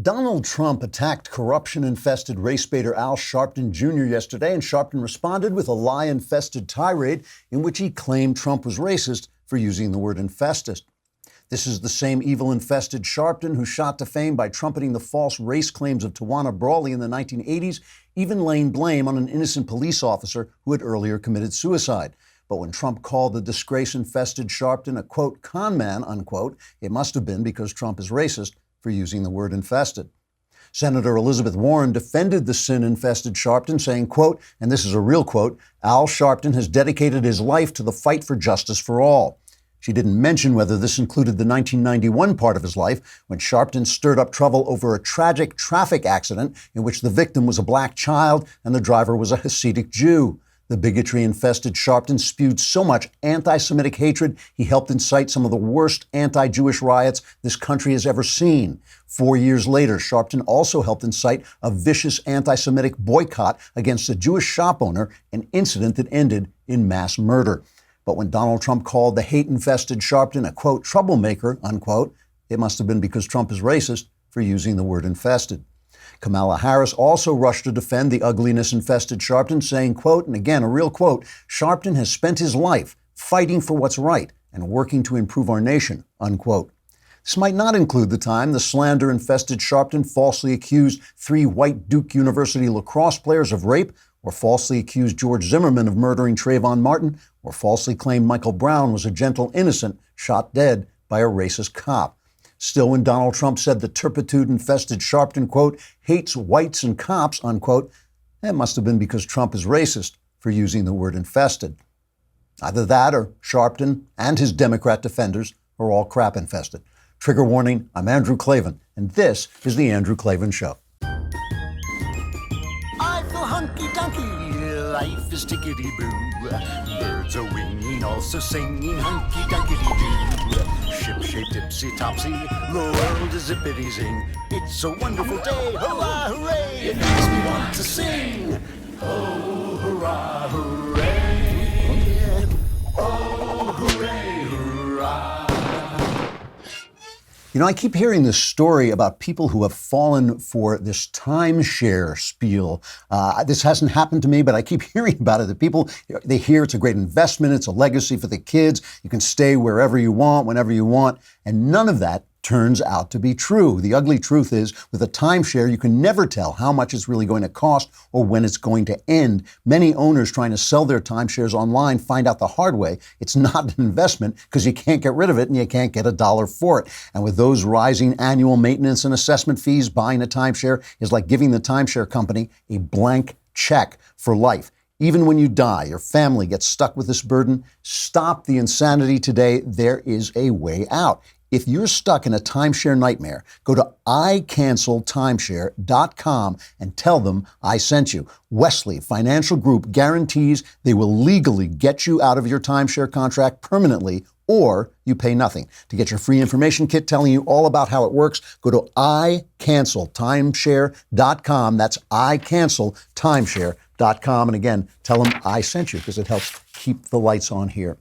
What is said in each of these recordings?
Donald Trump attacked corruption-infested race baiter Al Sharpton Jr. yesterday, and Sharpton responded with a lie-infested tirade in which he claimed Trump was racist for using the word infested. This is the same evil-infested Sharpton who shot to fame by trumpeting the false race claims of Tawana Brawley in the 1980s, even laying blame on an innocent police officer who had earlier committed suicide. But when Trump called the disgrace-infested Sharpton a, quote, con man, unquote, it must have been because Trump is racist for using the word infested. Senator Elizabeth Warren defended the sin-infested Sharpton, saying, quote, and this is a real quote, Al Sharpton has dedicated his life to the fight for justice for all. She didn't mention whether this included the 1991 part of his life, when Sharpton stirred up trouble over a tragic traffic accident in which the victim was a black child and the driver was a Hasidic Jew. The bigotry-infested Sharpton spewed so much anti-Semitic hatred, he helped incite some of the worst anti-Jewish riots this country has ever seen. 4 years later, Sharpton also helped incite a vicious anti-Semitic boycott against a Jewish shop owner, an incident that ended in mass murder. But when Donald Trump called the hate-infested Sharpton a, quote, troublemaker, unquote, it must have been because Trump is racist for using the word infested. Kamala Harris also rushed to defend the ugliness-infested Sharpton, saying, quote, and again, a real quote, Sharpton has spent his life fighting for what's right and working to improve our nation, unquote. This might not include the time the slander-infested Sharpton falsely accused 3 white Duke University lacrosse players of rape, or falsely accused George Zimmerman of murdering Trayvon Martin, or falsely claimed Michael Brown was a gentle innocent shot dead by a racist cop. Still, when Donald Trump said the turpitude-infested Sharpton, quote, hates whites and cops, unquote, that must have been because Trump is racist for using the word infested. Either that or Sharpton and his Democrat defenders are all crap-infested. Trigger warning, I'm Andrew Klavan, and this is The Andrew Klavan Show. I feel hunky-dunky, life is tickety-boo. Birds are winging, also singing hunky-dunky-doo. Ship-shaped, ipsy-topsy, the world is zippity-zing. It's a wonderful day, hurrah, hooray! It makes me want to sing. Oh, hurrah, hooray! Oh, hooray, hurrah! You know, I keep hearing this story about people who have fallen for this timeshare spiel. This hasn't happened to me, but I keep hearing about it. That people, they hear it's a great investment, it's a legacy for the kids, you can stay wherever you want, whenever you want, and none of that turns out to be true. The ugly truth is, with a timeshare, you can never tell how much it's really going to cost or when it's going to end. Many owners trying to sell their timeshares online find out the hard way it's not an investment because you can't get rid of it and you can't get $1 for it. And with those rising annual maintenance and assessment fees, buying a timeshare is like giving the timeshare company a blank check for life. Even when you die, your family gets stuck with this burden. Stop the insanity today. There is a way out. If you're stuck in a timeshare nightmare, go to icanceltimeshare.com and tell them I sent you. Wesley Financial Group guarantees they will legally get you out of your timeshare contract permanently, or you pay nothing. To get your free information kit telling you all about how it works, go to icanceltimeshare.com. That's icanceltimeshare.com. And again, tell them I sent you because it helps keep the lights on here.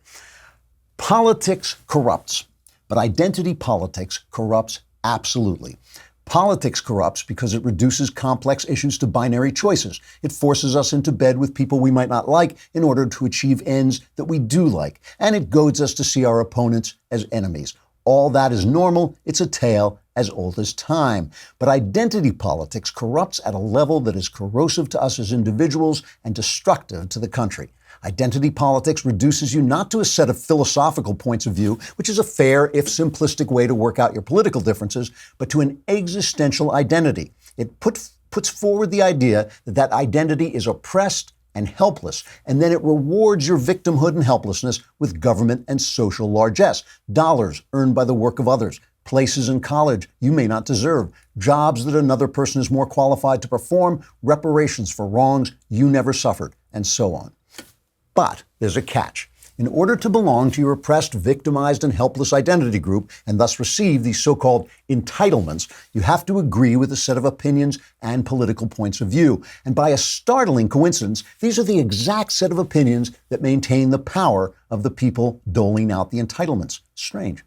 Politics corrupts. But identity politics corrupts absolutely. Politics corrupts because it reduces complex issues to binary choices. It forces us into bed with people we might not like in order to achieve ends that we do like. And it goads us to see our opponents as enemies. All that is normal. It's a tale as old as time. But identity politics corrupts at a level that is corrosive to us as individuals and destructive to the country. Identity politics reduces you not to a set of philosophical points of view, which is a fair, if simplistic, way to work out your political differences, but to an existential identity. It puts forward the idea that that identity is oppressed and helpless, and then it rewards your victimhood and helplessness with government and social largesse, dollars earned by the work of others, places in college you may not deserve, jobs that another person is more qualified to perform, reparations for wrongs you never suffered, and so on. But there's a catch. In order to belong to your oppressed, victimized, and helpless identity group, and thus receive these so-called entitlements, you have to agree with a set of opinions and political points of view. And by a startling coincidence, these are the exact set of opinions that maintain the power of the people doling out the entitlements. Strange.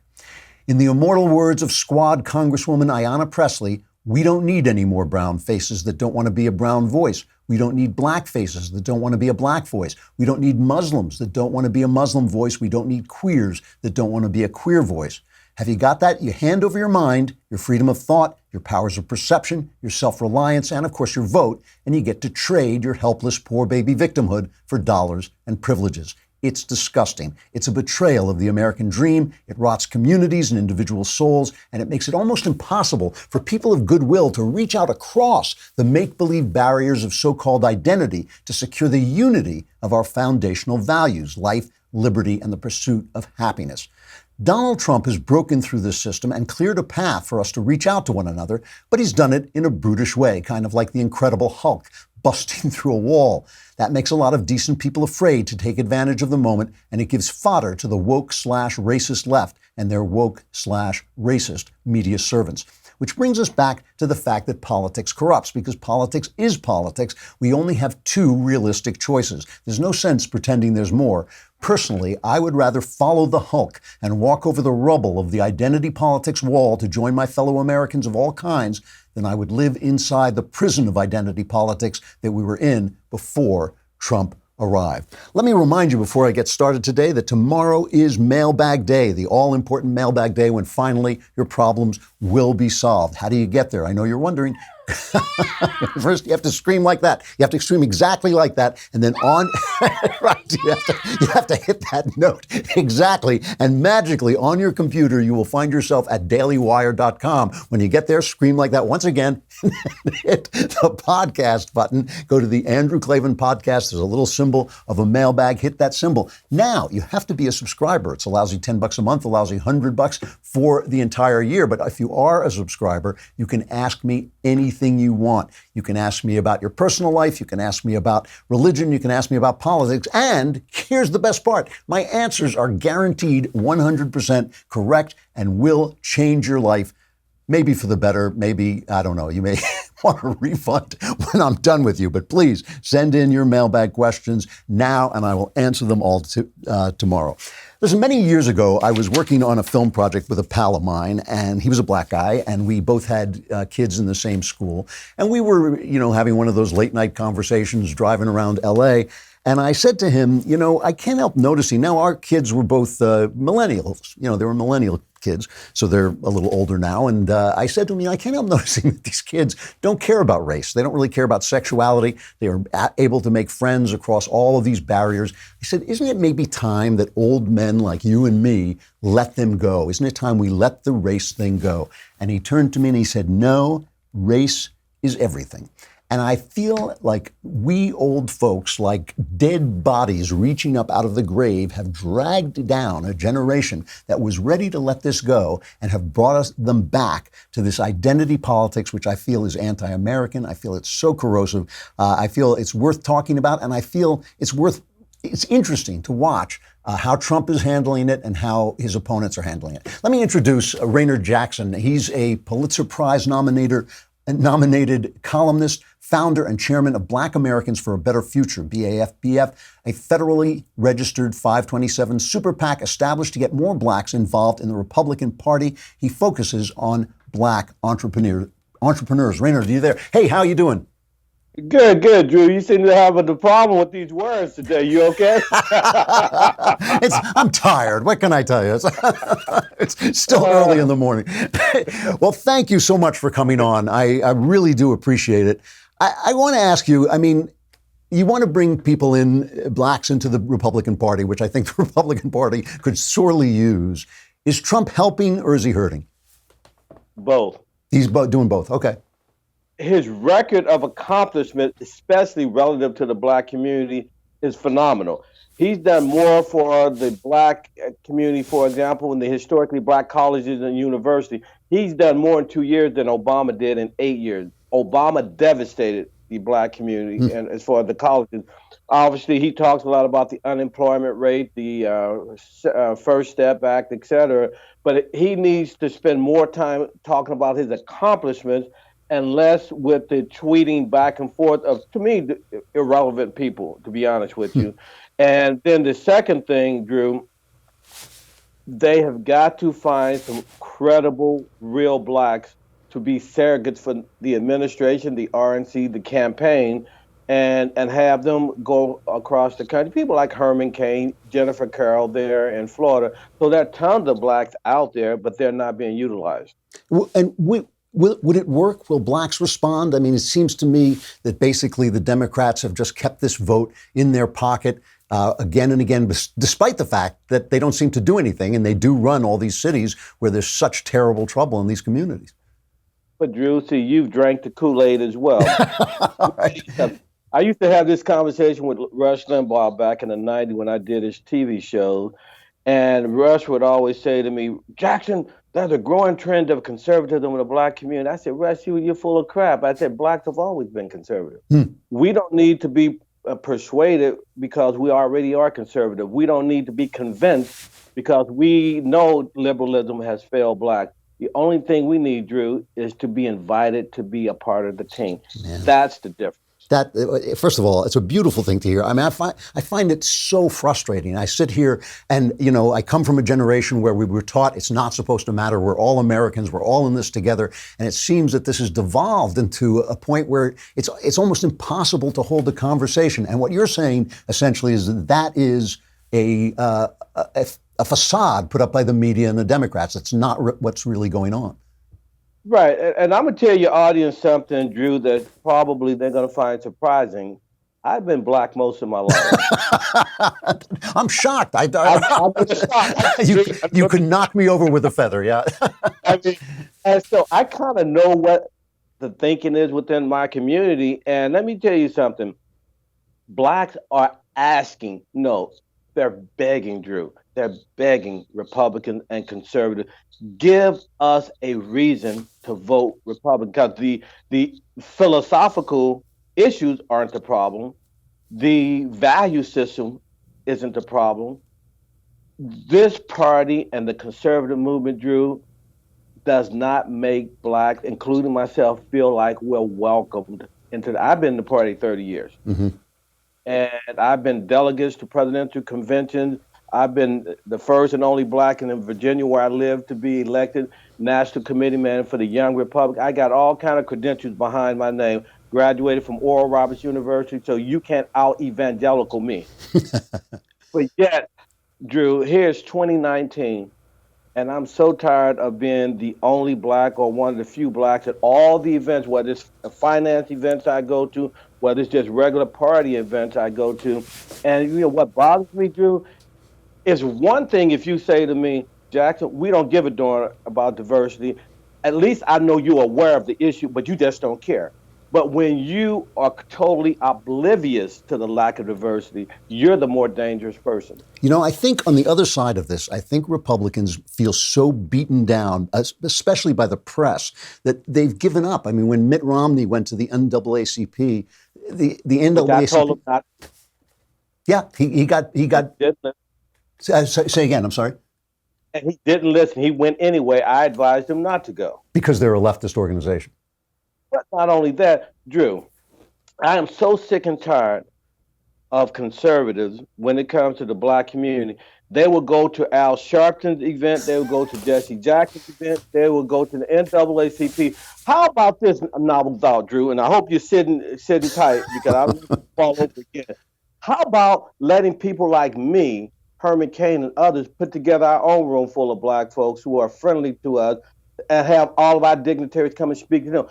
In the immortal words of Squad Congresswoman Ayanna Pressley, We don't need any more brown faces that don't want to be a brown voice. We don't need black faces that don't want to be a black voice. We don't need Muslims that don't want to be a Muslim voice. We don't need queers that don't want to be a queer voice. Have you got that? You hand over your mind, your freedom of thought, your powers of perception, your self-reliance, and of course your vote, and you get to trade your helpless poor baby victimhood for dollars and privileges. It's disgusting. It's a betrayal of the American dream. It rots communities and individual souls, and it makes it almost impossible for people of goodwill to reach out across the make-believe barriers of so-called identity to secure the unity of our foundational values, life, liberty, and the pursuit of happiness. Donald Trump has broken through this system and cleared a path for us to reach out to one another, but he's done it in a brutish way, kind of like the Incredible Hulk busting through a wall. That makes a lot of decent people afraid to take advantage of the moment, and it gives fodder to the woke/racist left and their woke/racist media servants. Which brings us back to the fact that politics corrupts, because politics is politics. We only have two realistic choices. There's no sense pretending there's more. Personally, I would rather follow the Hulk and walk over the rubble of the identity politics wall to join my fellow Americans of all kinds than I would live inside the prison of identity politics that we were in before Trump arrived. Let me remind you before I get started today that tomorrow is Mailbag Day, the all-important Mailbag Day when finally your problems will be solved. How do you get there? I know you're wondering. First, you have to scream like that. You have to scream exactly like that. And then on, right, you have to hit that note exactly. And magically on your computer, you will find yourself at dailywire.com. When you get there, scream like that once again, hit the podcast button. Go to the Andrew Klavan podcast. There's a little symbol of a mailbag. Hit that symbol. Now, you have to be a subscriber. It's a lousy $10 a month, a lousy $100 for the entire year. But if you are a subscriber, you can ask me anything you want. You can ask me about your personal life. You can ask me about religion. You can ask me about politics. And here's the best part. My answers are guaranteed 100% correct and will change your life. Maybe for the better, maybe, I don't know, you may want a refund when I'm done with you. But please send in your mailbag questions now, and I will answer them all tomorrow. Listen, many years ago, I was working on a film project with a pal of mine, and he was a black guy, and we both had kids in the same school. And we were, having one of those late night conversations driving around L.A., and I said to him, I can't help noticing, now our kids were both millennials. They were millennial kids, so they're a little older now. And I said to him, I can't help noticing that these kids don't care about race. They don't really care about sexuality. They are able to make friends across all of these barriers. I said, isn't it maybe time that old men like you and me let them go? Isn't it time we let the race thing go? And he turned to me and he said, no, race is everything. And I feel like we old folks, like dead bodies reaching up out of the grave, have dragged down a generation that was ready to let this go and have brought them back to this identity politics, which I feel is anti-American. I feel it's so corrosive. I feel it's worth talking about, and I feel it's interesting to watch how Trump is handling it and how his opponents are handling it. Let me introduce Raynard Jackson. He's a Pulitzer Prize nominated columnist, founder and chairman of Black Americans for a Better Future, BAFBF, a federally registered 527 super PAC established to get more blacks involved in the Republican Party. He focuses on black entrepreneurs. Raynard, are you there? Hey, how you doing? Good, Drew. You seem to have a problem with these words today. You okay? I'm tired. What can I tell you? It's still early in the morning. Well, thank you so much for coming on. I really do appreciate it. I want to ask you, you want to bring people blacks into the Republican Party, which I think the Republican Party could sorely use. Is Trump helping or is he hurting? Both. He's doing both. Okay. His record of accomplishment, especially relative to the black community, is phenomenal. He's done more for the black community, for example, in the historically black colleges and universities. He's done more in 2 years than Obama did in 8 years. Obama devastated the black community, and as far as the colleges. Obviously, he talks a lot about the unemployment rate, the First Step Act, et cetera. But he needs to spend more time talking about his accomplishments and less with the tweeting back and forth of, to me, irrelevant people, to be honest with you. And then the second thing, Drew, they have got to find some credible, real blacks to be surrogates for the administration, the RNC, the campaign, and have them go across the country. People like Herman Cain, Jennifer Carroll there in Florida. So there are tons of blacks out there, but they're not being utilized. And would it work? Will blacks respond? I mean, it seems to me that basically the Democrats have just kept this vote in their pocket again and again, despite the fact that they don't seem to do anything, and they do run all these cities where there's such terrible trouble in these communities. But Drew, see, you've drank the Kool-Aid as well. All right. I used to have this conversation with Rush Limbaugh back in the '90s when I did his TV show. And Rush would always say to me, Jackson, there's a growing trend of conservatism in the black community. I said, Rush, you're full of crap. I said, blacks have always been conservative. We don't need to be persuaded because we already are conservative. We don't need to be convinced because we know liberalism has failed black. The only thing we need, Drew, is to be invited to be a part of the team. Man. That's the difference. That, first of all, it's a beautiful thing to hear. I mean, I find it so frustrating. I sit here and, I come from a generation where we were taught it's not supposed to matter. We're all Americans. We're all in this together. And it seems that this has devolved into a point where it's almost impossible to hold a conversation. And what you're saying essentially is that is a facade put up by the media and the Democrats. It's not what's really going on. Right. And I'm going to tell your audience something, Drew, that probably they're going to find surprising. I've been black most of my life. I'm shocked. I'm shocked. You could knock me over with a feather, yeah. I mean, and so I kind of know what the thinking is within my community. And let me tell you something. Blacks are asking, no, they're begging, Drew. They're begging Republicans and conservatives, give us a reason to vote Republican. Because the philosophical issues aren't the problem. The value system isn't the problem. This party and the conservative movement, Drew, does not make blacks, including myself, feel like we're welcomed into I've been in the party 30 years. Mm-hmm. And I've been delegates to presidential conventions. I've been the first and only black in Virginia, where I live, to be elected national committee man for the Young Republic. I got all kind of credentials behind my name. Graduated from Oral Roberts University, so you can't out-evangelical me. But yet, Drew, here's 2019, and I'm so tired of being the only black or one of the few blacks at all the events, whether it's finance events I go to, whether it's just regular party events I go to. And what bothers me, Drew, it's one thing if you say to me, Jackson, we don't give a darn about diversity. At least I know you're aware of the issue, but you just don't care. But when you are totally oblivious to the lack of diversity, you're the more dangerous person. I think on the other side of this, I think Republicans feel so beaten down, especially by the press, that they've given up. I mean, when Mitt Romney went to the NAACP, the NAACP... told him not. Yeah, he got... Say again, I'm sorry. And he didn't listen. He went anyway. I advised him not to go. Because they're a leftist organization. But not only that, Drew, I am so sick and tired of conservatives when it comes to the black community. They will go to Al Sharpton's event. They will go to Jesse Jackson's event. They will go to the NAACP. How about this novel thought, Drew? And I hope you're sitting tight because I'm going to fall over again. How about letting people like me, Herman Cain and others, put together our own room full of black folks who are friendly to us and have all of our dignitaries come and speak to them?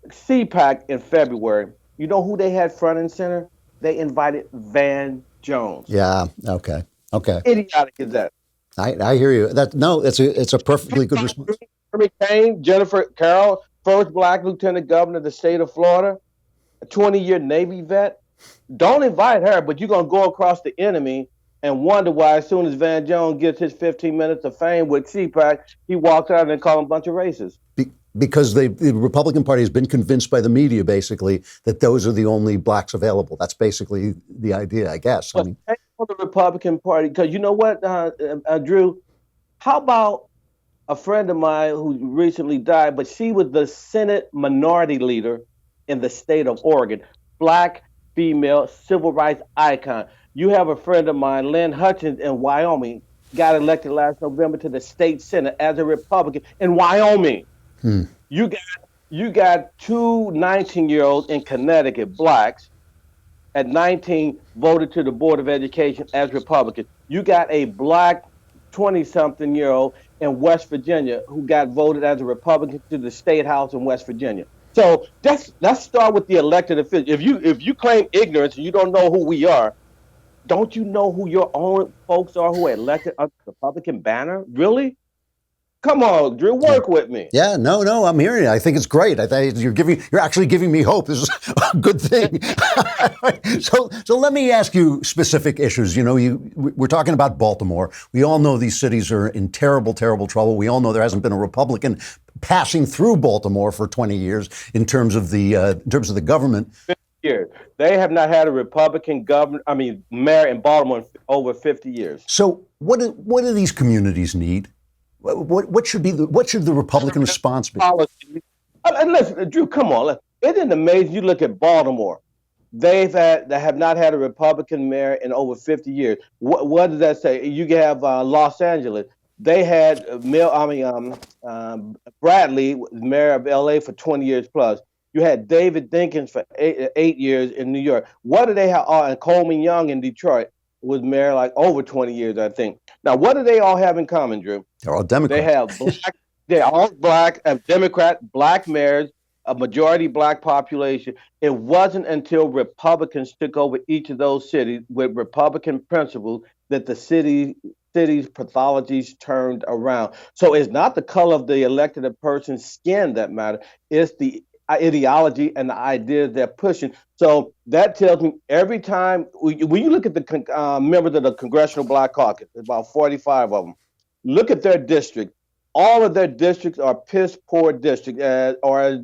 CPAC in February, you know who they had front and center? They invited Van Jones. Yeah, okay. Idiotic is that? I hear you. It's a perfectly good response. Herman Cain, Jennifer Carroll, first black lieutenant governor of the state of Florida, a 20-year Navy vet. Don't invite her, but you're going to go across the enemy and wonder why as soon as Van Jones gets his 15 minutes of fame with CPAC, he walks out and calls them a bunch of racists. Because the Republican Party has been convinced by the media, basically, that those are the only blacks available. That's basically the idea, I guess. But for the Republican Party, because you know what, Drew? How about a friend of mine who recently died, but she was the Senate minority leader in the state of Oregon, black, female, civil rights icon. You have a friend of mine, Lynn Hutchins in Wyoming, got elected last November to the state Senate as a Republican in Wyoming. You got you got two 19-year-olds in Connecticut, blacks, at 19 voted to the Board of Education as Republicans. You got a black 20-something-year-old in West Virginia who got voted as a Republican to the state house in West Virginia. So let's start with the elected officials. If you claim ignorance and you don't know who we are, don't you know who your own folks are who are elected under the Republican banner? Really? Come on, Drew, Yeah. work with me. Yeah, no, I'm hearing it. I think it's great. I think you're actually giving me hope. This is a good thing. So let me ask you specific issues. You know, we're talking about Baltimore. We all know these cities are in terrible, terrible trouble. We all know there hasn't been a Republican passing through Baltimore for 20 years in terms of the government. Years. They have not had a Republican mayor in Baltimore in over 50 years. So what do these communities need? What should the Republican response be? Policy. And listen, Drew, come on. Isn't it amazing? You look at Baltimore. They have not had a Republican mayor in over 50 years. What does that say? You have Los Angeles. They had Bradley, mayor of LA, for 20 years plus. You had David Dinkins for eight years in New York. What do they have? And Coleman Young in Detroit was mayor like over 20 years, I think. Now, what do they all have in common, Drew? They're all Democrats. They have black. They're all black, Democrat, black mayors, a majority black population. It wasn't until Republicans took over each of those cities with Republican principles that the city's pathologies turned around. So it's not the color of the elected person's skin that matter. It's the ideology and the ideas they're pushing. So that tells me every time when you look at the members of the Congressional Black Caucus, about 45 of them, look at their district. All of their districts are piss poor districts, or as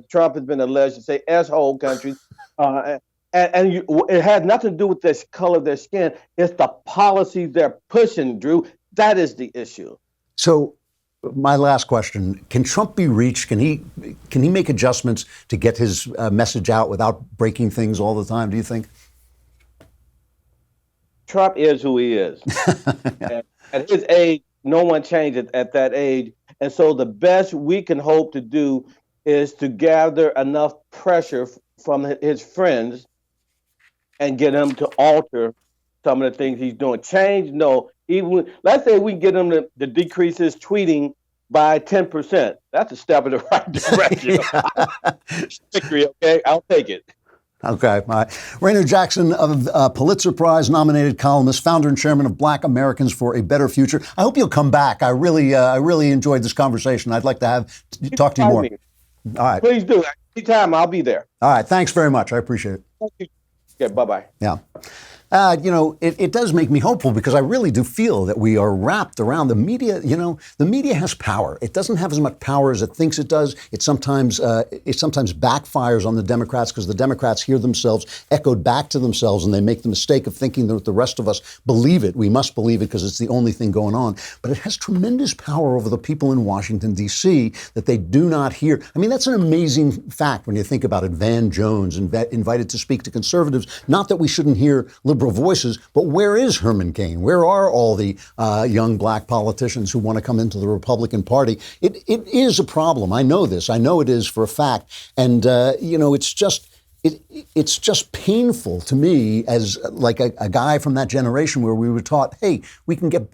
Trump has been alleged to say, S-hole countries. It has nothing to do with the color of their skin. It's the policies they're pushing, Drew. That is the issue. So my last question, can Trump be reached? Can he make adjustments to get his message out without breaking things all the time, do you think? Trump is who he is. Yeah. At his age, no one changes at that age. And so the best we can hope to do is to gather enough pressure from his friends and get him to alter some of the things he's doing. Change, no. Even let's say we can get him to decrease his tweeting by 10%. That's a step in the right direction. Victory, okay? I'll take it. Okay. Raynor Jackson, of Pulitzer Prize nominated columnist, founder and chairman of Black Americans for a Better Future. I hope you'll come back. I really enjoyed this conversation. I'd like to talk to you more. All right. Please do. Anytime, I'll be there. All right. Thanks very much. I appreciate it. Thank you. Okay, bye-bye. Yeah. It does make me hopeful because I really do feel that we are wrapped around the media. The media has power. It doesn't have as much power as it thinks it does. It sometimes backfires on the Democrats because the Democrats hear themselves echoed back to themselves and they make the mistake of thinking that the rest of us believe it. We must believe it because it's the only thing going on. But it has tremendous power over the people in Washington, D.C. that they do not hear. I mean, that's an amazing fact when you think about it. Van Jones invited to speak to conservatives. Not that we shouldn't hear liberal voices, but where is Herman Cain? Where are all the young black politicians who want to come into the Republican Party? It is a problem. I know this. I know it is for a fact. And, it's just painful to me as like a guy from that generation where we were taught, hey, we can get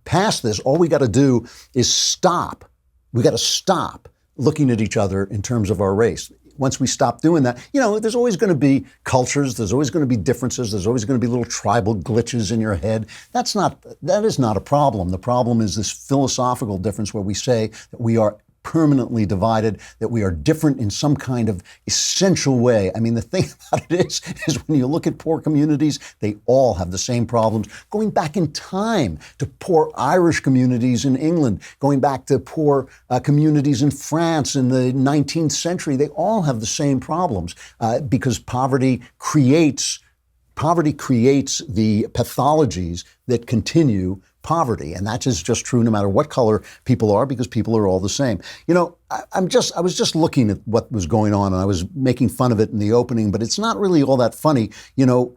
past this. All we got to do is stop. We got to stop looking at each other in terms of our race. Once we stop doing that, there's always going to be cultures. There's always going to be differences. There's always going to be little tribal glitches in your head. That is not a problem. The problem is this philosophical difference where we say that we are permanently divided, that we are different in some kind of essential way. I mean, the thing about it is when you look at poor communities, they all have the same problems. Going back in time to poor Irish communities in England, going back to poor communities in France in the 19th century, they all have the same problems because poverty creates the pathologies that continue poverty. And that is just true no matter what color people are, because people are all the same. I was just looking at what was going on and I was making fun of it in the opening, but it's not really all that funny.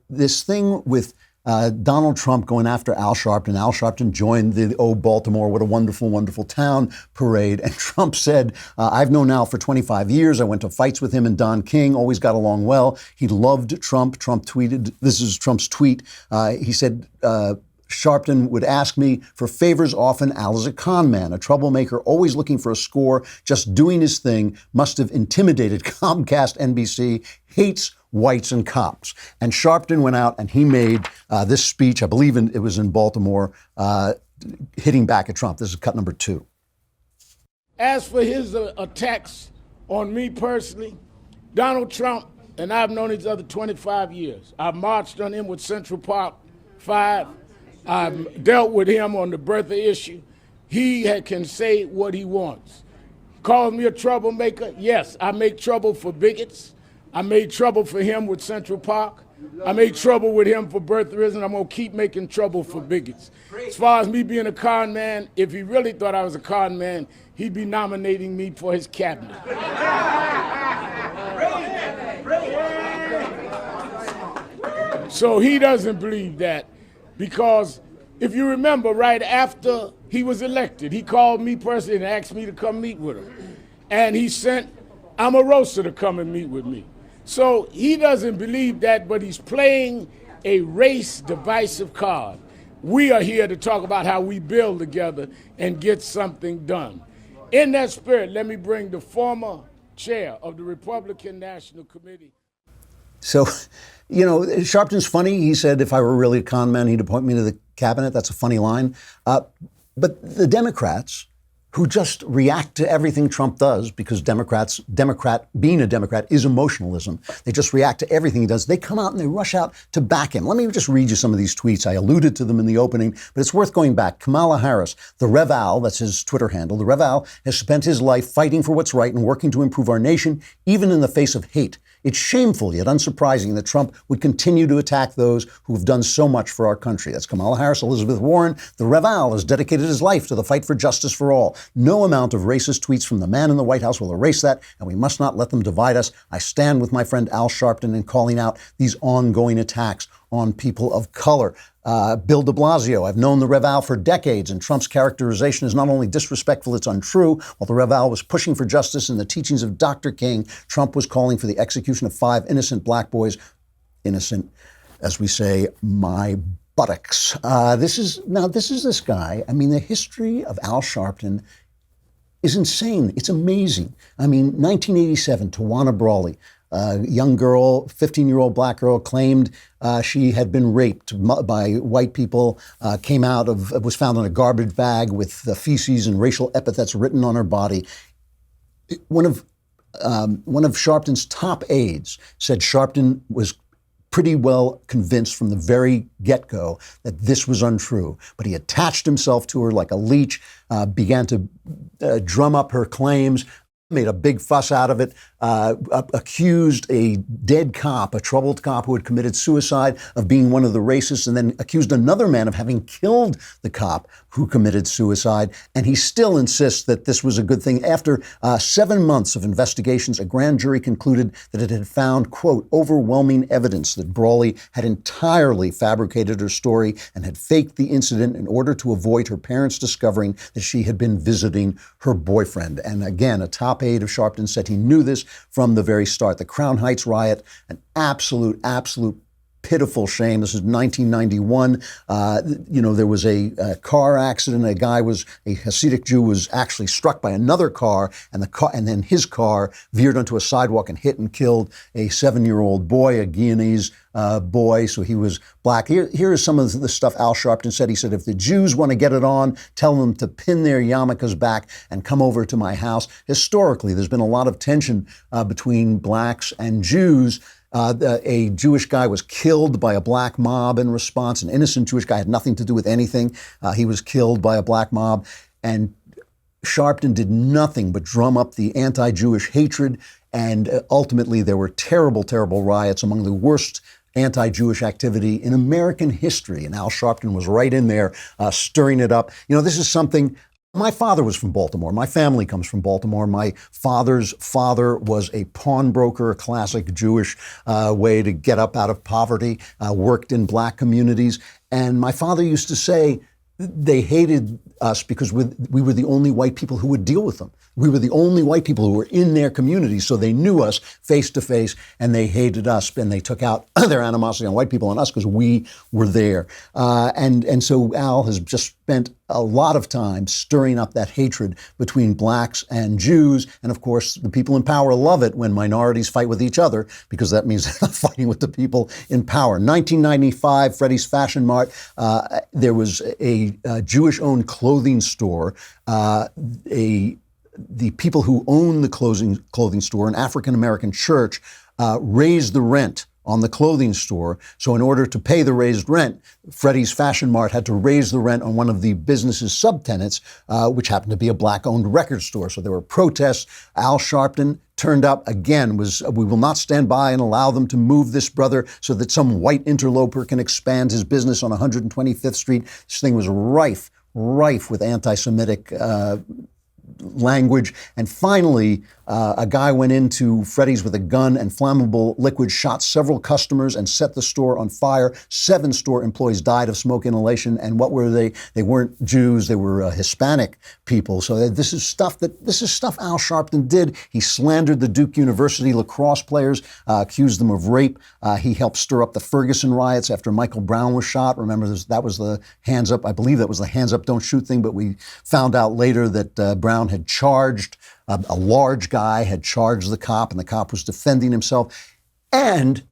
This thing with Donald Trump going after Al Sharpton. Al Sharpton joined the Oh Baltimore, what a wonderful, wonderful town parade. And Trump said, I've known Al for 25 years. I went to fights with him and Don King, always got along well. He loved Trump. Trump tweeted, this is Trump's tweet. He said, Sharpton would ask me for favors often. Al is a con man, a troublemaker, always looking for a score, just doing his thing, must have intimidated Comcast, NBC, hates whites and cops. And Sharpton went out and he made this speech, I believe it was in Baltimore, hitting back at Trump. This is cut number 2. As for his attacks on me personally, Donald Trump, and I've known each other 25 years. I've marched on him with Central Park 5. I've dealt with him on the birther issue. He can say what he wants. Calls me a troublemaker. Yes, I make trouble for bigots. I made trouble for him with Central Park. I made trouble with him for birtherism. I'm going to keep making trouble for bigots. As far as me being a con man, if he really thought I was a con man, he'd be nominating me for his cabinet. So he doesn't believe that, because if you remember, right after he was elected, he called me personally and asked me to come meet with him. And he sent Omarosa to come and meet with me. So he doesn't believe that, but he's playing a race divisive card. We are here to talk about how we build together and get something done. In that spirit, let me bring the former chair of the Republican National Committee. So, Sharpton's funny. He said if I were really a con man, he'd appoint me to the cabinet. That's a funny line. But the Democrats, who just react to everything Trump does, because being a Democrat is emotionalism. They just react to everything he does. They come out and they rush out to back him. Let me just read you some of these tweets. I alluded to them in the opening, but it's worth going back. Kamala Harris, the Rev Al, that's his Twitter handle. The Rev Al has spent his life fighting for what's right and working to improve our nation, even in the face of hate. It's shameful yet unsurprising that Trump would continue to attack those who have done so much for our country. That's Kamala Harris. Elizabeth Warren, the Rev Al, has dedicated his life to the fight for justice for all. No amount of racist tweets from the man in the White House will erase that, and we must not let them divide us. I stand with my friend Al Sharpton in calling out these ongoing attacks on people of color. Bill de Blasio, I've known the Rev Al for decades, and Trump's characterization is not only disrespectful, it's untrue. While the Rev Al was pushing for justice in the teachings of Dr. King, Trump was calling for the execution of 5 innocent black boys. Innocent, as we say, my buttocks. This is this guy. I mean, the history of Al Sharpton is insane. It's amazing. I mean, 1987, Tawana Brawley, a young girl, 15-year-old black girl, claimed she had been raped by white people, was found in a garbage bag with feces and racial epithets written on her body. One of Sharpton's top aides said Sharpton was pretty well convinced from the very get-go that this was untrue. But he attached himself to her like a leech, began to drum up her claims, made a big fuss out of it, accused a dead cop, a troubled cop who had committed suicide, of being one of the racists, and then accused another man of having killed the cop who committed suicide. And he still insists that this was a good thing. After 7 months of investigations, a grand jury concluded that it had found, quote, overwhelming evidence that Brawley had entirely fabricated her story and had faked the incident in order to avoid her parents discovering that she had been visiting her boyfriend. And again, a top aide of Sharpton said he knew this from the very start. The Crown Heights riot, an absolute pitiful shame. This is 1991. There was a car accident. A Hasidic Jew was actually struck by another car, and then his car veered onto a sidewalk and hit and killed a 7-year-old boy, a Guyanese boy. So he was black. Here is some of the stuff Al Sharpton said. He said, if the Jews want to get it on, tell them to pin their yarmulkes back and come over to my house. Historically, there's been a lot of tension between blacks and Jews. A Jewish guy was killed by a black mob in response. An innocent Jewish guy had nothing to do with anything. He was killed by a black mob. And Sharpton did nothing but drum up the anti-Jewish hatred. And ultimately, there were terrible, terrible riots, among the worst anti-Jewish activity in American history. And Al Sharpton was right in there stirring it up. This is something My father was from Baltimore. My family comes from Baltimore. My father's father was a pawnbroker, a classic Jewish way to get up out of poverty, worked in black communities. And my father used to say they hated us because we were the only white people who would deal with them. We were the only white people who were in their community, so they knew us face to face, and they hated us, and they took out their animosity on white people on us because we were there. And so Al has just spent a lot of time stirring up that hatred between blacks and Jews. And of course, the people in power love it when minorities fight with each other, because that means they're not fighting with the people in power. 1995, Freddie's Fashion Mart, there was a Jewish-owned clothing store. The people who own the clothing store, an African-American church, raised the rent on the clothing store. So in order to pay the raised rent, Freddie's Fashion Mart had to raise the rent on one of the business's subtenants, which happened to be a black-owned record store. So there were protests. Al Sharpton turned up again, we will not stand by and allow them to move this brother so that some white interloper can expand his business on 125th Street. This thing was rife with anti-Semitic language. And finally, a guy went into Freddie's with a gun and flammable liquid, shot several customers, and set the store on fire. 7 store employees died of smoke inhalation. And what were they? They weren't Jews. They were Hispanic people. So this is stuff Al Sharpton did. He slandered the Duke University lacrosse players, accused them of rape. He helped stir up the Ferguson riots after Michael Brown was shot. Remember, that was the hands up. I believe that was the hands up, don't shoot thing. But we found out later that Brown had charged, a large guy had charged the cop, and the cop was defending himself. And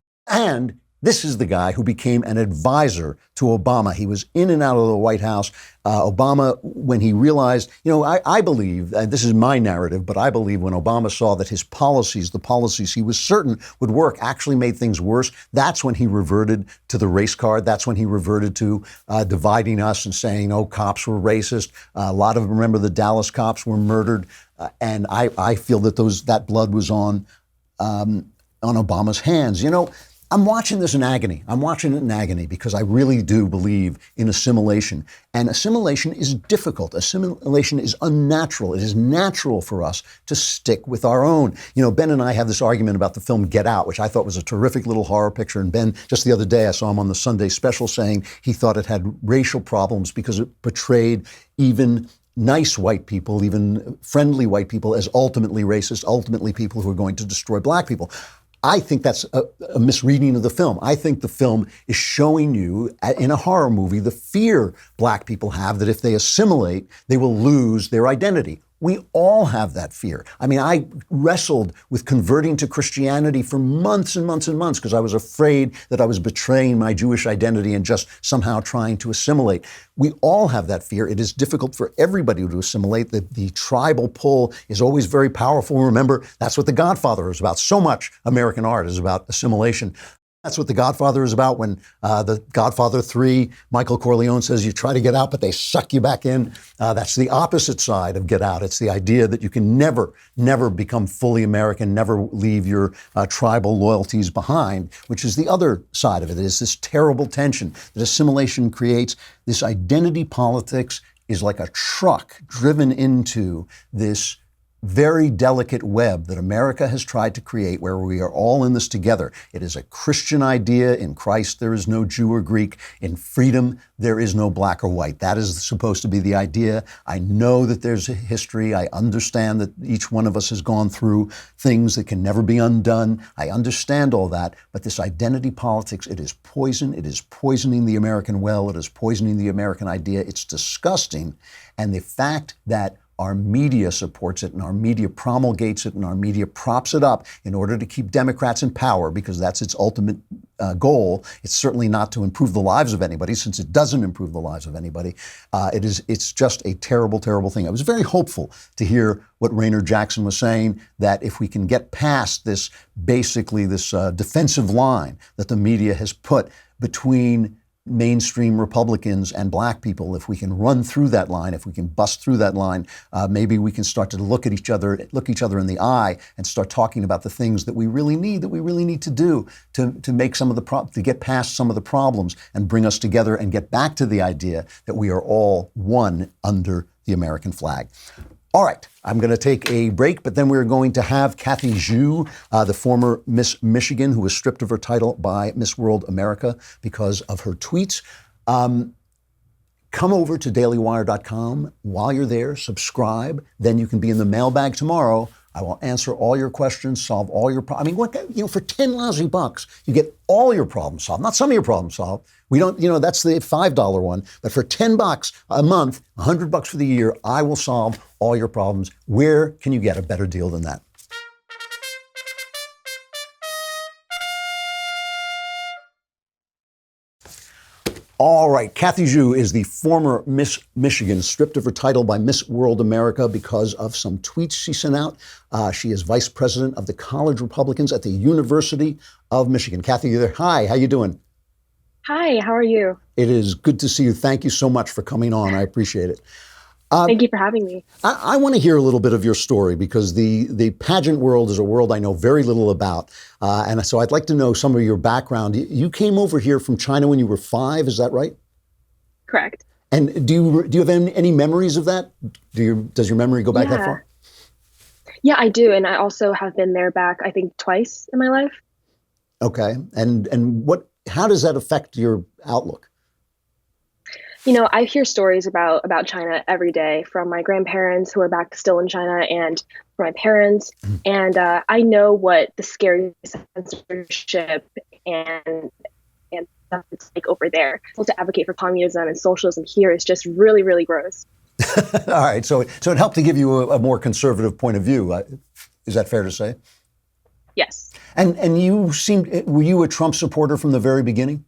this is the guy who became an advisor to Obama. He was in and out of the White House. Obama, when he realized, I believe, this is my narrative, but I believe when Obama saw that his policies, the policies he was certain would work, actually made things worse, that's when he reverted to the race card. That's when he reverted to dividing us and saying, cops were racist. A lot of them, remember, the Dallas cops were murdered. And I feel that that blood was on Obama's hands. I'm watching this in agony. I'm watching it in agony because I really do believe in assimilation. And assimilation is difficult. Assimilation is unnatural. It is natural for us to stick with our own. Ben and I have this argument about the film Get Out, which I thought was a terrific little horror picture. And Ben, just the other day, I saw him on the Sunday Special saying he thought it had racial problems because it portrayed even nice white people, even friendly white people, as ultimately racist, ultimately people who are going to destroy black people. I think that's a misreading of the film. I think the film is showing you, in a horror movie, the fear black people have that if they assimilate, they will lose their identity. We all have that fear. I mean, I wrestled with converting to Christianity for months and months and months because I was afraid that I was betraying my Jewish identity and just somehow trying to assimilate. We all have that fear. It is difficult for everybody to assimilate. The tribal pull is always very powerful. Remember, that's what The Godfather is about. So much American art is about assimilation. That's what The Godfather is about when The Godfather 3, Michael Corleone says you try to get out, but they suck you back in. That's the opposite side of Get Out. It's the idea that you can never become fully American, never leave your tribal loyalties behind, which is the other side of it. It is this terrible tension that assimilation creates. This identity politics is like a truck driven into this very delicate web that America has tried to create where we are all in this together. It is a Christian idea. In Christ, there is no Jew or Greek. In freedom, there is no black or white. That is supposed to be the idea. I know that there's a history. I understand that each one of us has gone through things that can never be undone. I understand all that. But this identity politics, it is poison. It is poisoning the American well. It is poisoning the American idea. It's disgusting. And the fact that our media supports it and our media promulgates it and our media props it up in order to keep Democrats in power because that's its ultimate goal. It's certainly not to improve the lives of anybody since it doesn't improve the lives of anybody. It's just a terrible, terrible thing. I was very hopeful to hear what Raynor Jackson was saying, that if we can get past this, basically this defensive line that the media has put between mainstream Republicans and black people, if we can run through that line, if we can bust through that line, maybe we can start to look each other in the eye and start talking about the things that we really need to do to make to get past some of the problems and bring us together and get back to the idea that we are all one under the American flag. All right, I'm going to take a break, but then we're going to have Kathy Zhu, the former Miss Michigan, who was stripped of her title by Miss World America because of her tweets. Come over to dailywire.com. While you're there, subscribe. Then you can be in the mailbag tomorrow. I will answer all your questions, solve all your problems. I mean, for 10 lousy bucks, you get all your problems solved, not some of your problems solved. We don't, that's the $5 one. But for 10 bucks a month, 100 bucks for the year, I will solve all your problems. Where can you get a better deal than that? All right, Kathy Zhu is the former Miss Michigan, stripped of her title by Miss World America because of some tweets she sent out. She is vice president of the College Republicans at the University of Michigan. Kathy, you're there. Hi, how you doing? Hi, how are you? It is good to see you. Thank you so much for coming on. I appreciate it. Thank you for having me. I want to hear a little bit of your story because the pageant world is a world I know very little about. And so I'd like to know some of your background. You came over here from China when you were 5, is that right? Correct. And do you have any memories of that? Does your memory go back that far? Yeah, I do. And I also have been there back, I think, twice in my life. Okay. And how does that affect your outlook? I hear stories about China every day from my grandparents who are back still in China and from my parents. And I know what the scary censorship and stuff it's like over there. So to advocate for communism and socialism here is just really, really gross. All right. So it helped to give you a more conservative point of view. Is that fair to say? Yes. And were you a Trump supporter from the very beginning?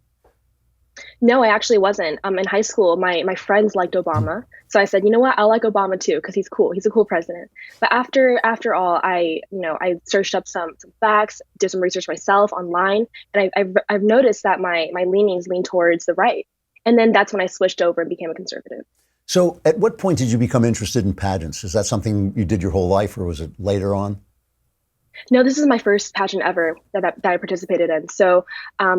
No, I actually wasn't. In high school, my friends liked Obama. So I said, you know what, I'll like Obama too, because he's cool. He's a cool president. But after all, I searched up some facts, did some research myself online, and I've noticed that my leanings lean towards the right. And then that's when I switched over and became a conservative. So at what point did you become interested in pageants? Is that something you did your whole life, or was it later on? No, this is my first pageant ever that I participated in. So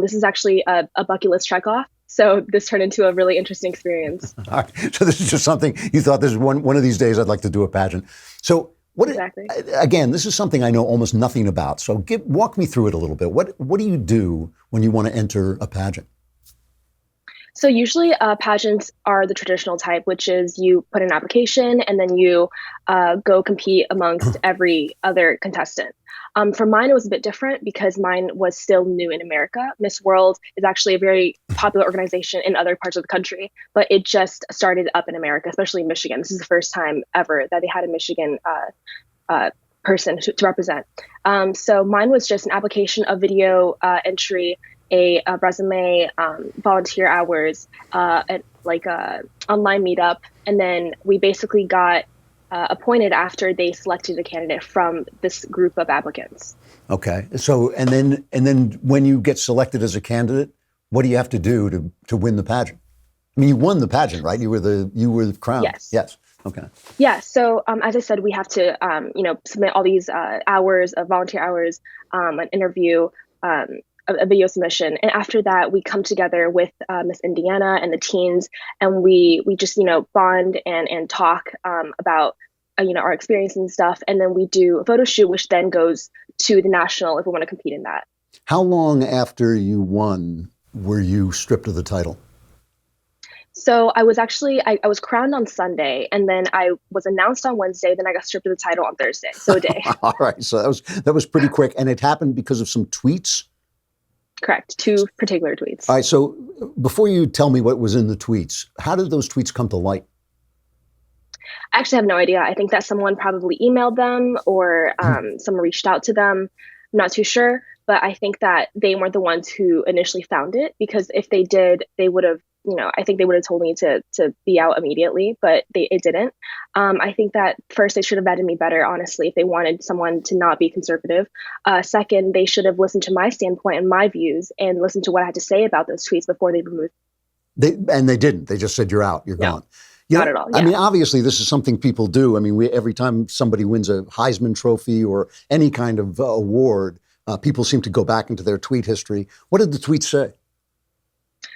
this is actually a bucket list check off. So this turned into a really interesting experience. All right. So this is just something you thought, this is one of these days I'd like to do a pageant. So Exactly. Again, this is something I know almost nothing about. So walk me through it a little bit. What do you do when you want to enter a pageant? So usually pageants are the traditional type, which is you put an application and then you go compete amongst every other contestant. For mine, it was a bit different because mine was still new in America. Miss World is actually a very popular organization in other parts of the country, but it just started up in America, especially in Michigan. This is the first time ever that they had a Michigan person to represent. So mine was just an application, a video entry, a resume, volunteer hours, like a online meetup, and then we basically got appointed after they selected a candidate from this group of applicants. Okay. So and then when you get selected as a candidate, what do you have to do to win the pageant? I mean, you won the pageant, right? You were crowned. Yes. Yes. Okay. Yeah. So as I said, we have to submit all these hours of volunteer hours, an interview, a video submission. And after that, we come together with Miss Indiana and the teens, and we just, bond and talk about, our experience and stuff. And then we do a photo shoot, which then goes to the national if we want to compete in that. How long after you won were you stripped of the title? So I was actually, I was crowned on Sunday, and then I was announced on Wednesday, then I got stripped of the title on Thursday. So a day. All right. So that was pretty quick. And it happened because of some tweets? Correct. 2 particular tweets. All right. So before you tell me what was in the tweets, how did those tweets come to light? I actually have no idea. I think that someone probably emailed them or someone reached out to them. I'm not too sure. But I think that they weren't the ones who initially found it, because if they did, they would have, I think they would have told me to be out immediately, but it didn't. I think that first, they should have vetted me better, honestly, if they wanted someone to not be conservative. Second, they should have listened to my standpoint and my views and listened to what I had to say about those tweets before they removed. They didn't. They just said, you're out, you're gone. Not at all. Yeah. I mean, obviously, this is something people do. I mean, every time somebody wins a Heisman Trophy or any kind of award, people seem to go back into their tweet history. What did the tweet say?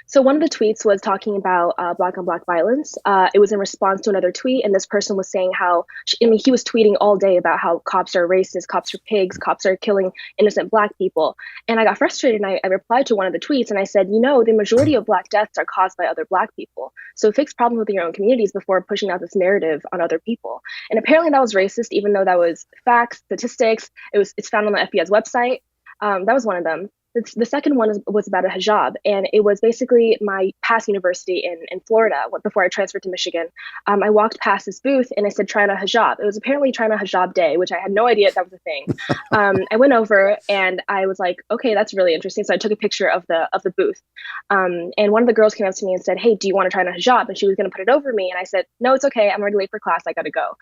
So one of the tweets was talking about Black on Black violence. It was in response to another tweet, and this person was saying how, he was tweeting all day about how cops are racist, cops are pigs, cops are killing innocent Black people. And I got frustrated, and I replied to one of the tweets, and I said, the majority of Black deaths are caused by other Black people. So fix problems within your own communities before pushing out this narrative on other people. And apparently that was racist, even though that was facts, statistics. It's found on the FBI's website. That was one of them. The second one was about a hijab, and it was basically my past university in Florida before I transferred to Michigan. I walked past this booth and I said, try on a hijab. It was apparently trying on a hijab day, which I had no idea that was a thing. I went over and I was like, okay, that's really interesting. So I took a picture of the booth. And one of the girls came up to me and said, hey, do you want to try on a hijab? And she was going to put it over me. And I said, no, it's okay. I'm already late for class. I got to go.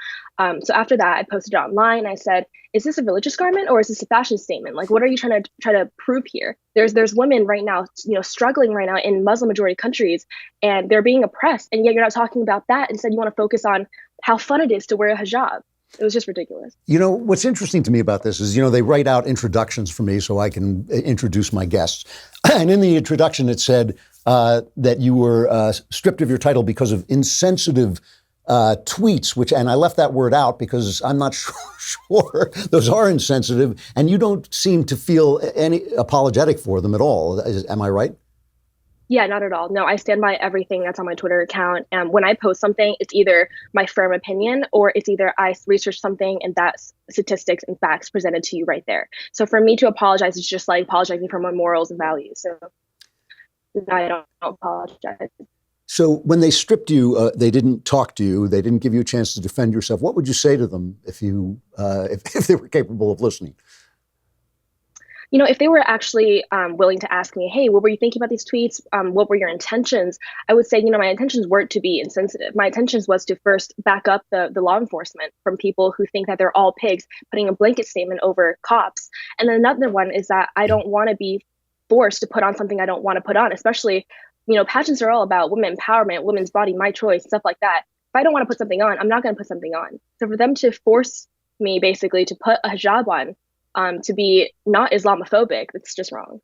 So after that, I posted it online. I said, is this a religious garment or is this a fashion statement? Like, what are you trying to prove here? There's women right now, struggling right now in Muslim majority countries, and they're being oppressed. And yet you're not talking about that. Instead, you want to focus on how fun it is to wear a hijab. It was just ridiculous. What's interesting to me about this is, they write out introductions for me so I can introduce my guests. And in the introduction, it said that you were stripped of your title because of insensitive tweets, and I left that word out because I'm not sure those are insensitive, and you don't seem to feel any apologetic for them at all. Am I right? Yeah, not at all. No, I stand by everything that's on my Twitter account. And when I post something, it's either my firm opinion or it's either I researched something and that's statistics and facts presented to you right there. So for me to apologize is just like apologizing for my morals and values. So I don't apologize. So when they stripped you, they didn't talk to you. They didn't give you a chance to defend yourself. What would you say to them if they were capable of listening? If they were actually willing to ask me, hey, what were you thinking about these tweets? What were your intentions? I would say, my intentions weren't to be insensitive. My intentions was to first back up the law enforcement from people who think that they're all pigs, putting a blanket statement over cops. And then another one is that I don't want to be forced to put on something I don't want to put on, especially pageants are all about women empowerment, women's body, my choice, stuff like that. If I don't want to put something on, I'm not going to put something on. So for them to force me basically to put a hijab on, to be not Islamophobic, it's just wrong.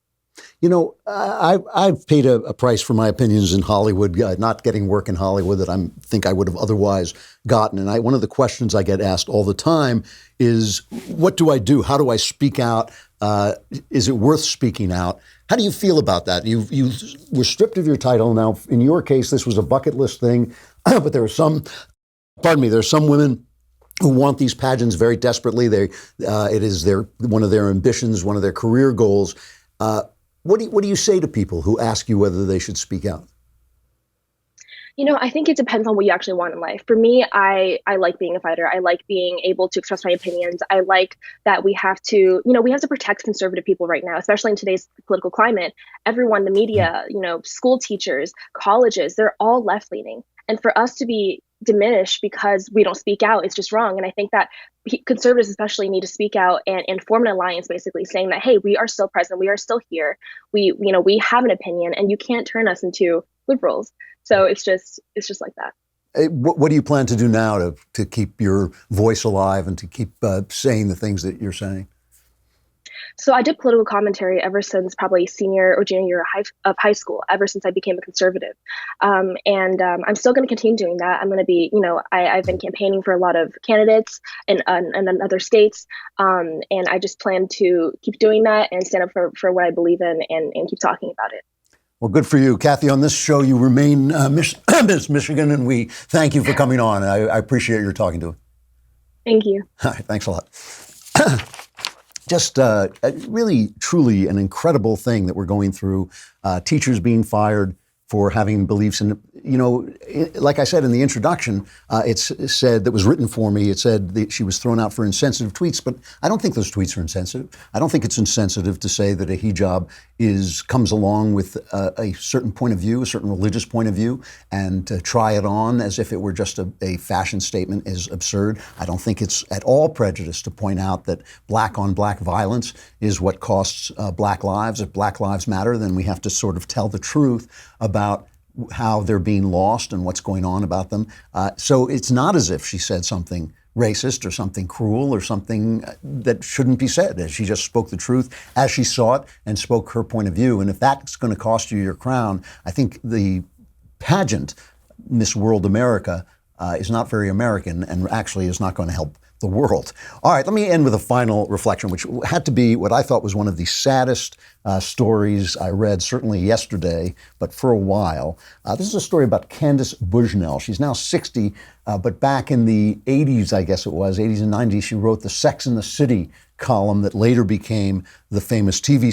I've paid a price for my opinions in Hollywood, not getting work in Hollywood that I think I would have otherwise gotten. And one of the questions I get asked all the time is, what do I do? How do I speak out? Is it worth speaking out? How do you feel about that? You were stripped of your title. Now, in your case, this was a bucket list thing, but there are some women who want these pageants very desperately. It is one of their ambitions, one of their career goals. What do you say to people who ask you whether they should speak out? I think it depends on what you actually want in life. For me, I like being a fighter. I like being able to express my opinions. I like that we have to protect conservative people right now, especially in today's political climate. Everyone, the media, school teachers, colleges, they're all left-leaning. And for us to be diminished because we don't speak out, it's just wrong. And I think that conservatives especially need to speak out and form an alliance, basically saying that, hey, we are still present. We are still here. We have an opinion and you can't turn us into liberals. So it's just like that. What do you plan to do now to keep your voice alive and to keep saying the things that you're saying? So I did political commentary ever since probably senior or junior year of high school, ever since I became a conservative. I'm still going to continue doing that. I'm going to be, I've been campaigning for a lot of candidates in other states. And I just plan to keep doing that and stand up for what I believe in and keep talking about it. Well, good for you. Kathy, on this show, you remain Miss Michigan, and we thank you for coming on. I appreciate your talking to us. Thank you. All right, thanks a lot. Just really, truly an incredible thing that we're going through. Teachers being fired for having beliefs in, like I said in the introduction, it said, that was written for me, it said that she was thrown out for insensitive tweets, but I don't think those tweets are insensitive. I don't think it's insensitive to say that a hijab comes along with a certain point of view, a certain religious point of view, and to try it on as if it were just a fashion statement is absurd. I don't think it's at all prejudice to point out that black on black violence is what costs black lives. If Black Lives Matter, then we have to sort of tell the truth about how they're being lost and what's going on about them. So it's not as if she said something racist or something cruel or something that shouldn't be said. She just spoke the truth as she saw it and spoke her point of view. And if that's going to cost you your crown, I think the pageant, Miss World America, is not very American and actually is not going to help the world. All right, let me end with a final reflection, which had to be what I thought was one of the saddest stories I read, certainly yesterday, but for a while. This is a story about Candace Bushnell. She's now 60, but back in the 80s, I guess it was, 80s and 90s, she wrote the Sex and the City column that later became the famous TV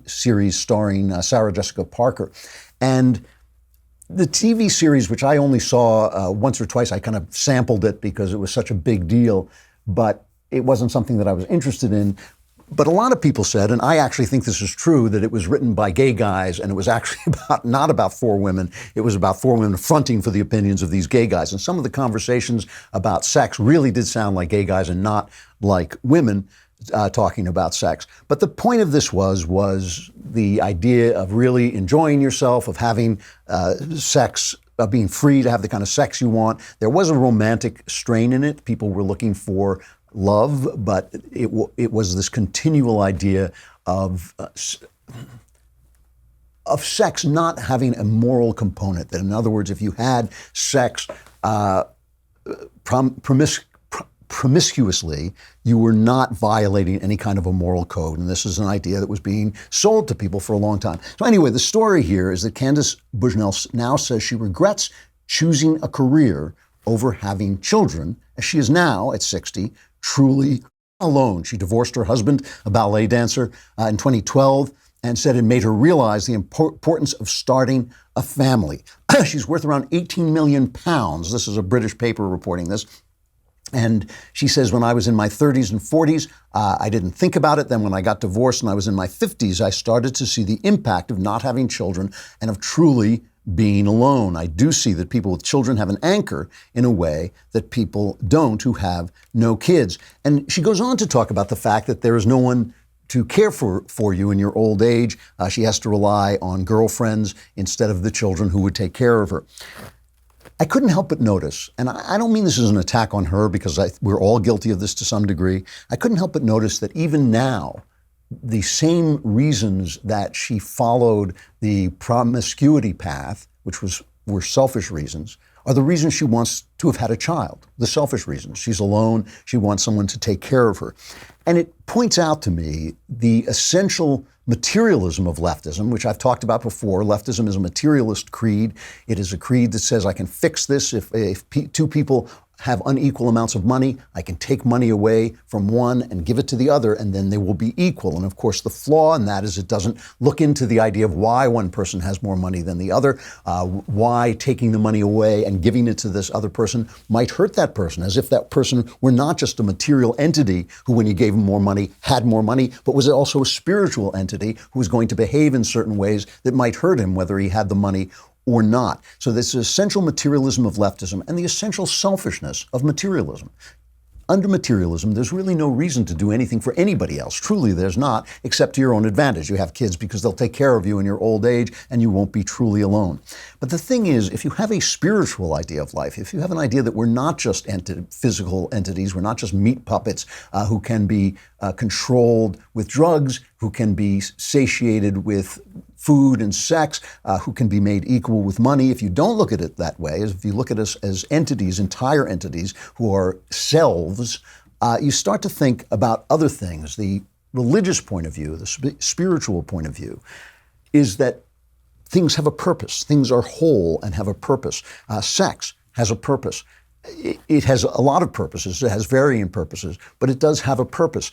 series starring Sarah Jessica Parker. And the TV series, which I only saw once or twice, I kind of sampled it because it was such a big deal, but it wasn't something that I was interested in. But a lot of people said, and I actually think this is true, that it was written by gay guys, and it was actually not about four women. It was about four women fronting for the opinions of these gay guys. And some of the conversations about sex really did sound like gay guys and not like women talking about sex. But the point of this was the idea of really enjoying yourself, of having sex, of being free to have the kind of sex you want. There was a romantic strain in it. People were looking for love, but it was this continual idea of sex not having a moral component. That, in other words, if you had sex promiscuously, you were not violating any kind of a moral code. And this is an idea that was being sold to people for a long time. So anyway, the story here is that Candace Bushnell now says she regrets choosing a career over having children, as she is now, at 60, truly alone. She divorced her husband, a ballet dancer, in 2012, and said it made her realize the importance of starting a family. She's worth around 18 million pounds. This is a British paper reporting this. And she says, when I was in my 30s and 40s, I didn't think about it. Then when I got divorced and I was in my 50s, I started to see the impact of not having children and of truly being alone. I do see that people with children have an anchor in a way that people don't who have no kids. And she goes on to talk about the fact that there is no one to care for you in your old age. She has to rely on girlfriends instead of the children who would take care of her. I couldn't help but notice, and I don't mean this as an attack on her because we're all guilty of this to some degree. I couldn't help but notice that even now, the same reasons that she followed the promiscuity path, which were selfish reasons, are the reasons she wants to have had a child, the selfish reasons. She's alone, she wants someone to take care of her. And it points out to me the essential materialism of leftism, which I've talked about before. Leftism is a materialist creed. It is a creed that says I can fix this if two people have unequal amounts of money. I can take money away from one and give it to the other, and then they will be equal. And of course, the flaw in that is it doesn't look into the idea of why one person has more money than the other, why taking the money away and giving it to this other person might hurt that person, as if that person were not just a material entity who, when you gave him more money, had more money, but was also a spiritual entity who was going to behave in certain ways that might hurt him, whether he had the money or not. So this essential materialism of leftism and the essential selfishness of materialism. Under materialism, there's really no reason to do anything for anybody else. Truly, there's not, except to your own advantage. You have kids because they'll take care of you in your old age and you won't be truly alone. But the thing is, if you have a spiritual idea of life, if you have an idea that we're not just physical entities, we're not just meat puppets who can be controlled with drugs, who can be satiated with food and sex, who can be made equal with money. If you don't look at it that way, if you look at us as entities, entire entities who are selves, you start to think about other things. The religious point of view, the spiritual point of view, is that things have a purpose. Things are whole and have a purpose. Sex has a purpose. It has a lot of purposes. It has varying purposes, but it does have a purpose.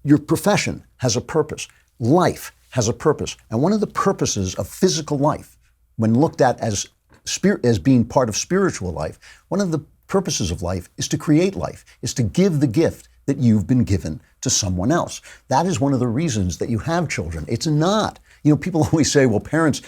Your profession has a purpose. Life has a purpose. And one of the purposes of physical life, when looked at as being part of spiritual life, one of the purposes of life is to create life, is to give the gift that you've been given to someone else. That is one of the reasons that you have children. It's not. People always say, well, parents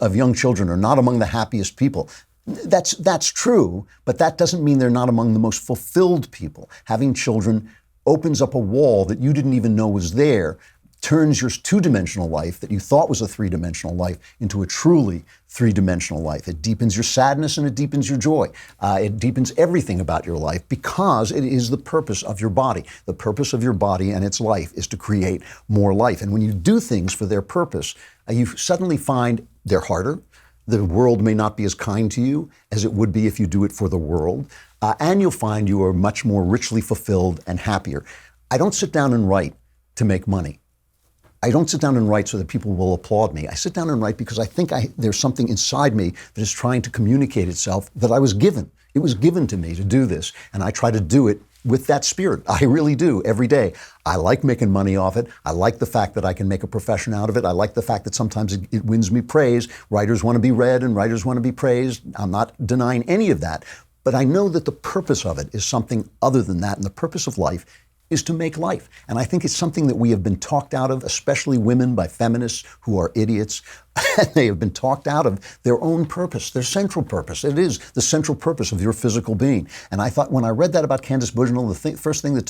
of young children are not among the happiest people. That's true, but that doesn't mean they're not among the most fulfilled people. Having children opens up a wall that you didn't even know was there turns your two-dimensional life that you thought was a three-dimensional life into a truly three-dimensional life. It deepens your sadness and it deepens your joy. It deepens everything about your life because it is the purpose of your body. The purpose of your body and its life is to create more life. And when you do things for their purpose, you suddenly find they're harder. The world may not be as kind to you as it would be if you do it for the world. And you'll find you are much more richly fulfilled and happier. I don't sit down and write to make money. I don't sit down and write so that people will applaud me. I sit down and write because I think there's something inside me that is trying to communicate itself that I was given. It was given to me to do this, and I try to do it with that spirit. I really do, every day. I like making money off it. I like the fact that I can make a profession out of it. I like the fact that sometimes it wins me praise. Writers want to be read and writers want to be praised. I'm not denying any of that. But I know that the purpose of it is something other than that, and the purpose of life is to make life. And I think it's something that we have been talked out of, especially women, by feminists who are idiots. They have been talked out of their own purpose, their central purpose. It is the central purpose of your physical being. And I thought when I read that about Candace Bushnell, first thing that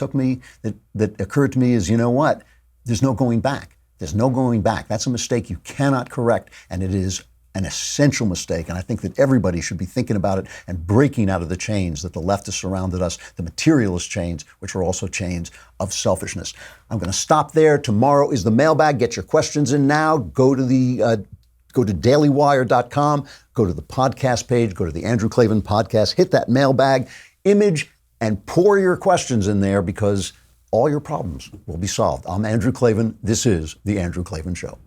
that occurred to me is, you know what? There's no going back. There's no going back. That's a mistake you cannot correct, and it is an essential mistake. And I think that everybody should be thinking about it and breaking out of the chains that the left has surrounded us, the materialist chains, which are also chains of selfishness. I'm going to stop there. Tomorrow is the mailbag. Get your questions in now. Go to dailywire.com, go to the podcast page, go to the Andrew Klavan podcast, hit that mailbag image and pour your questions in there because all your problems will be solved. I'm Andrew Klavan. This is The Andrew Klavan Show.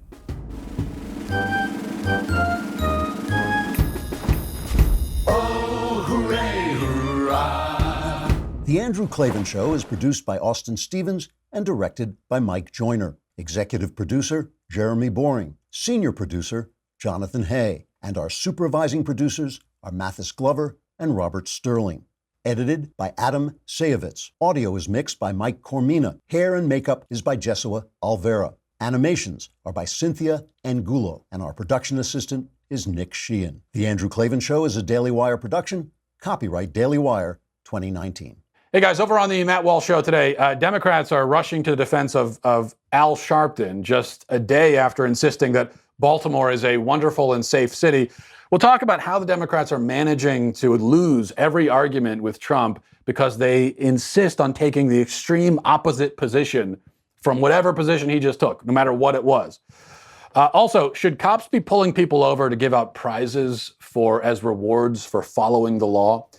The Andrew Klavan Show is produced by Austin Stevens and directed by Mike Joyner. Executive producer, Jeremy Boring. Senior producer, Jonathan Hay. And our supervising producers are Mathis Glover and Robert Sterling. Edited by Adam Sayevitz. Audio is mixed by Mike Cormina. Hair and makeup is by Jesua Alvera. Animations are by Cynthia Angulo. And our production assistant is Nick Sheehan. The Andrew Klavan Show is a Daily Wire production. Copyright Daily Wire 2019. Hey guys, over on the Matt Walsh Show today, Democrats are rushing to the defense of Al Sharpton just a day after insisting that Baltimore is a wonderful and safe city. We'll talk about how the Democrats are managing to lose every argument with Trump because they insist on taking the extreme opposite position from whatever position he just took, no matter what it was. Also, should cops be pulling people over to give out prizes as rewards for following the law?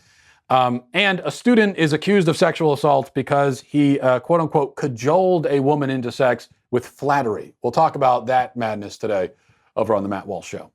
And a student is accused of sexual assault because he, quote unquote, cajoled a woman into sex with flattery. We'll talk about that madness today over on the Matt Walsh Show.